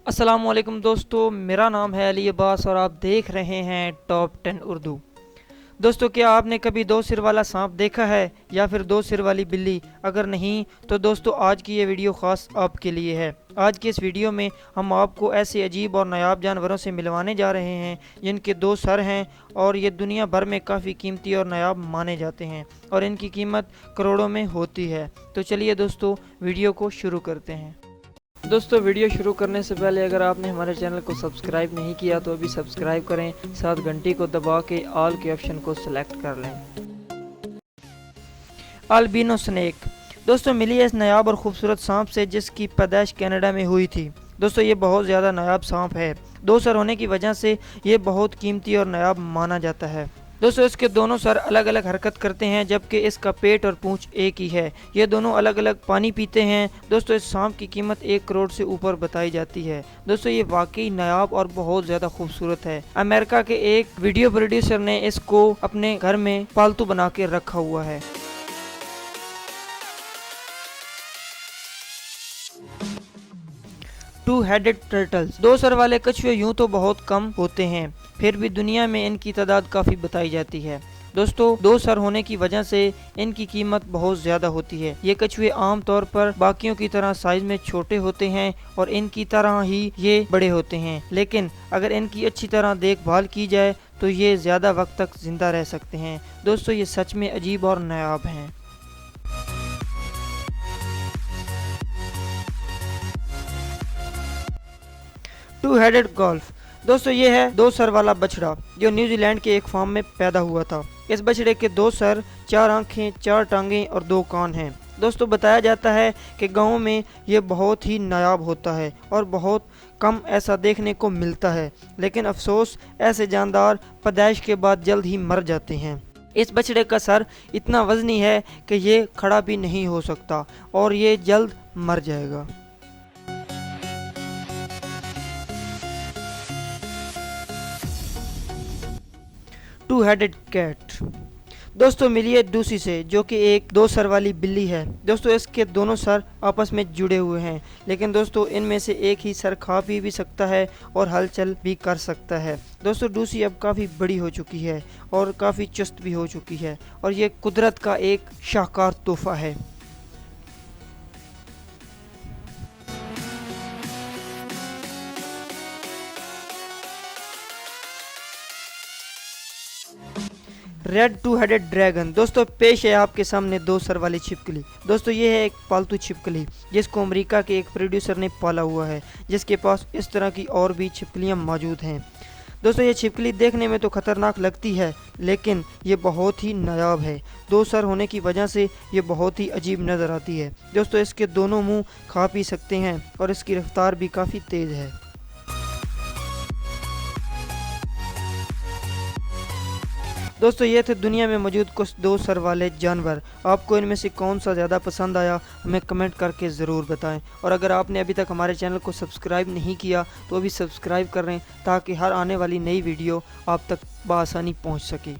अस्सलामुअलैकुम दोस्तों, मेरा नाम है अली अब्बास और आप देख रहे हैं टॉप 10 उर्दू। दोस्तों, क्या आपने कभी दो सिर वाला सांप देखा है या फिर दो सिर वाली बिल्ली? अगर नहीं तो दोस्तों आज की ये वीडियो ख़ास आपके लिए है। आज की इस वीडियो में हम आपको ऐसे अजीब और नायाब जानवरों से मिलवाने जा रहे हैं जिनके दो सर हैं और ये दुनिया भर में काफ़ी कीमती और नायाब माने जाते हैं और इनकी कीमत करोड़ों में होती है। तो चलिए दोस्तों, वीडियो को शुरू करते हैं। दोस्तों, वीडियो शुरू करने से पहले अगर आपने हमारे चैनल को सब्सक्राइब नहीं किया तो अभी सब्सक्राइब करें, साथ घंटी को दबा के ऑल के ऑप्शन को सिलेक्ट कर लें। Albino snake. दोस्तों, मिली है इस नायाब और खूबसूरत सांप से जिसकी पैदाइश कनाडा में हुई थी। दोस्तों, ये बहुत ज़्यादा नायाब सांप है। दो सर होने की वजह से ये बहुत कीमती और नायाब माना जाता है। दोस्तों, इसके दोनों सर अलग अलग हरकत करते हैं जबकि इसका पेट और पूंछ एक ही है। ये दोनों अलग अलग पानी पीते हैं। दोस्तों, इस सांप की कीमत 1 करोड़ से ऊपर बताई जाती है। दोस्तों, ये वाकई नायाब और बहुत ज़्यादा खूबसूरत है। अमेरिका के एक वीडियो प्रोड्यूसर ने इसको अपने घर में पालतू बना के रखा हुआ है। Two headed turtles. दो सर वाले कछुए यूं तो बहुत कम होते हैं, फिर भी दुनिया में इनकी तादाद काफ़ी बताई जाती है। दोस्तों, दो सर होने की वजह से इनकी कीमत बहुत ज़्यादा होती है। ये कछुए आम तौर पर बाकियों की तरह साइज में छोटे होते हैं और इनकी तरह ही ये बड़े होते हैं, लेकिन अगर इनकी अच्छी तरह देखभाल की जाए तो ये ज़्यादा वक्त तक जिंदा रह सकते हैं। दोस्तों, ये सच में अजीब और नायाब हैं। Two headed golf. दोस्तों, ये है दो सर वाला बछड़ा जो न्यूजीलैंड के एक फार्म में पैदा हुआ था। इस बछड़े के दो सर, 4 आंखें, 4 टांगें और 2 कान हैं। दोस्तों, बताया जाता है कि गाँव में ये बहुत ही नायाब होता है और बहुत कम ऐसा देखने को मिलता है, लेकिन अफसोस ऐसे जानदार पैदाइश के बाद जल्द ही मर जाते हैं। इस बछड़े का सर इतना वजनी है कि ये खड़ा भी नहीं हो सकता और ये जल्द मर जाएगा। Two headed cat. दोस्तों, मिली है डूसी से जो कि एक दो सर वाली बिल्ली है। दोस्तों, इसके दोनों सर आपस में जुड़े हुए हैं, लेकिन दोस्तों इनमें से एक ही सर खा पी भी सकता है और हलचल भी कर सकता है। दोस्तों, डूसी अब काफ़ी बड़ी हो चुकी है और काफ़ी चुस्त भी हो चुकी है और ये कुदरत का एक शाहकार तोहफा है। Red two headed dragon. दोस्तों, पेश है आपके सामने दो सर वाली छिपकली। दोस्तों, ये है एक पालतू छिपकली जिसको अमेरिका के एक प्रोड्यूसर ने पाला हुआ है, जिसके पास इस तरह की और भी छिपकलियां मौजूद हैं। दोस्तों, ये छिपकली देखने में तो खतरनाक लगती है, लेकिन ये बहुत ही नायाब है। दो सर होने की वजह से ये बहुत ही अजीब नज़र आती है। दोस्तों, इसके दोनों मुंह खा पी सकते हैं और इसकी रफ्तार भी काफ़ी तेज़ है। दोस्तों, ये थे दुनिया में मौजूद कुछ दो सर वाले जानवर। आपको इनमें से कौन सा ज़्यादा पसंद आया हमें कमेंट करके ज़रूर बताएं, और अगर आपने अभी तक हमारे चैनल को सब्सक्राइब नहीं किया तो अभी सब्सक्राइब कर लें ताकि हर आने वाली नई वीडियो आप तक बआसानी पहुंच सके।